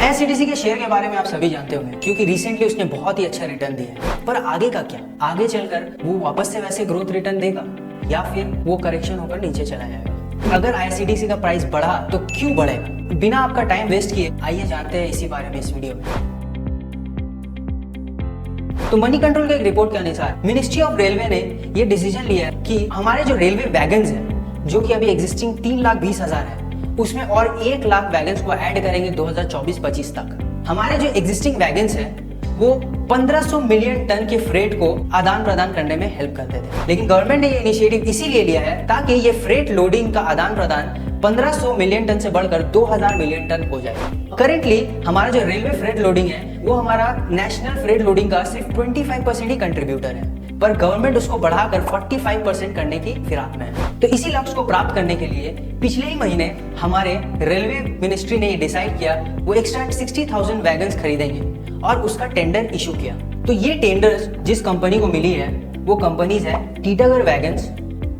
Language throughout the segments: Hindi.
आईआरसीटीसी के शेयर के बारे में आप सभी जानते होंगे क्योंकि रिसेंटली उसने बहुत ही अच्छा रिटर्न दिया है। पर आगे का क्या? आगे चलकर वो वापस से वैसे ग्रोथ रिटर्न देगा या फिर वो करेक्शन होकर नीचे चला जाएगा? अगर आईआरसीटीसी का प्राइस बढ़ा तो क्यों बढ़ेगा? बिना आपका टाइम वेस्ट किए आइए जानते हैं इसी बारे में इस वीडियो में। तो मनी कंट्रोल के एक रिपोर्ट के अनुसार मिनिस्ट्री ऑफ रेलवे ने ये डिसीजन लिया है कि हमारे जो रेलवे वैगन्स हैं जो कि अभी एग्जिस्टिंग 3,20,000 है उसमें और 1 लाख वैगन्स को ऐड करेंगे 2024-25 तक। हमारे जो एग्जिस्टिंग वैगन्स हैं वो 1500 मिलियन टन के फ्रेट को आदान प्रदान करने में हेल्प करते थे, लेकिन गवर्नमेंट ने ये इनिशिएटिव इसीलिए लिया है ताकि ये फ्रेट लोडिंग का आदान प्रदान 1500 मिलियन टन से बढ़कर 2000 मिलियन टन हो जाए। करेंटली हमारा जो रेलवे फ्रेट लोडिंग है वो हमारा नेशनल फ्रेट लोडिंग का सिर्फ 25% ही कंट्रीब्यूटर है, पर गवर्नमेंट उसको बढ़ाकर 45% करने की फिराक में है। तो इसी लक्ष्य को प्राप्त करने के लिए पिछले ही महीने हमारे रेलवे मिनिस्ट्री ने ये डिसाइड किया वो एक्स्ट्रा 60,000 वैगन्स खरीदेंगे और उसका टेंडर इशू किया। तो ये टेंडर्स जिस कंपनी को मिली है वो कंपनीज है Titagarh wagons,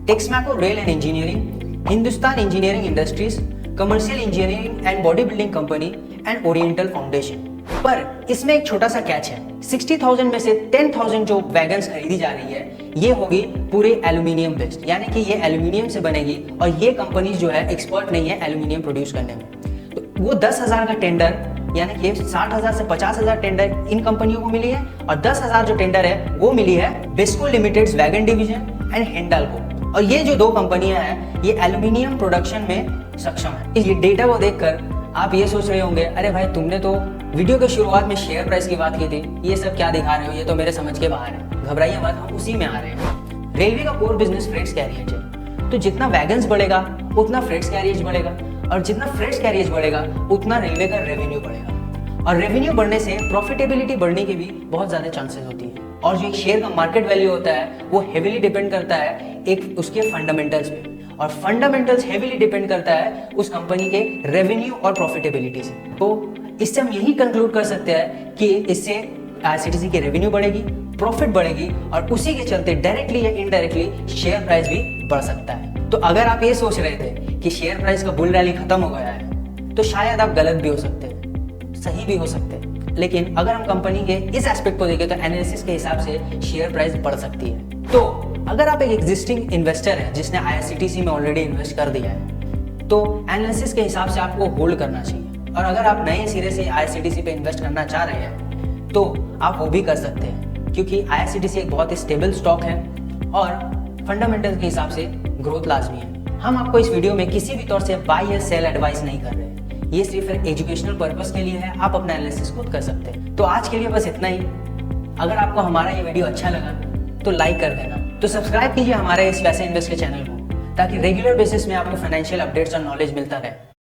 Texmaco rail and engineering, Hindustan engineering industries, commercial engineering and body building company and oriental foundation. पर इसमें एक छोटा सा कैच है, 60,000 में से 10,000 जो वैगन्स खरीदी जा रही है ये होगी पूरे एल्यूमिनियम बेस्ड, यानी कि ये एल्यूमिनियम से बनेगी और ये कंपनीज जो है एक्सपर्ट नहीं है एल्यूमिनियम प्रोड्यूस करने में। तो वो 10,000 का टेंडर यानी कि 60,000 से 50,000 टेंडर इन कंपनियों को मिली है और 10,000 जो टेंडर है वो मिली है बेस्को limited wagon division and Hindalco. और ये जो दो कंपनियां हैं ये एल्यूमिनियम प्रोडक्शन में सक्षम है। ये डेटा को देखकर आप ये सोच रहे होंगे अरे भाई तुमने तो वीडियो के शुरुआत में शेयर प्राइस की बात की थी, ये सब क्या दिखा रहे हो, ये तो मेरे समझ के बाहर है। घबराइए मत, हम उसी में आ रहे हैं। रेलवे का कोर बिजनेस फ्रेट्स कैरियज है, तो जितना वैगन्स बढ़ेगा उतना फ्रेट्स कैरियज बढ़ेगा और जितना फ्रेट्स कैरियज बढ़ेगा उतना रेलवे का रेवेन्यू बढ़ेगा और रेवेन्यू बढ़ने से प्रॉफिटेबिलिटी बढ़ने की भी बहुत ज्यादा चांसेस होती है। और जो एक शेयर का मार्केट वैल्यू होता है वो हेविली डिपेंड करता है एक उसके फंडामेंटल्स पे, और फंडामेंटल्स हेविली डिपेंड करता है उस कंपनी के रेवेन्यू और प्रॉफिटेबिलिटी से। तो इससे हम यही कंक्लूड कर सकते हैं कि इससे आईआरसीटीसी की रेवेन्यू बढ़ेगी, प्रॉफिट बढ़ेगी और उसी के चलते डायरेक्टली या इनडायरेक्टली शेयर प्राइस भी बढ़ सकता है। तो अगर आप ये सोच रहे थे कि शेयर प्राइस का बुल रैली खत्म हो गया है तो शायद आप गलत भी हो सकते हैं, सही भी हो सकते हैं। लेकिन अगर हम कंपनी के इस एस्पेक्ट को देखें तो एनालिसिस के हिसाब से शेयर प्राइस बढ़ सकती है। तो अगर आप एक एग्जिस्टिंग इन्वेस्टर है जिसने आईआरसीटीसी में ऑलरेडी इन्वेस्ट कर दिया है तो एनालिसिस के हिसाब से आपको होल्ड करना चाहिए। और अगर आप नए सिरे से आईआरसीटीसी पे इन्वेस्ट करना चाह रहे हैं तो आप वो भी कर सकते हैं, क्योंकि आईआरसीटीसी एक बहुत ही स्टेबल स्टॉक है और फंडामेंटल के हिसाब से ग्रोथ लाजमी है। हम आपको इस वीडियो में किसी भी तौर से बाय या सेल एडवाइस नहीं कर रहे हैं, ये सिर्फ एक एजुकेशनल पर्पस के लिए है, आप अपना एनालिसिस खुद कर सकते हैं। तो आज के लिए बस इतना ही। अगर आपको हमारा ये वीडियो अच्छा लगा तो लाइक कर देना, तो सब्सक्राइब कीजिए हमारे इस वैसे इन्वेस्ट के चैनल को ताकि रेगुलर बेसिस में आपको फाइनेंशियल अपडेट्स और नॉलेज मिलता रहे।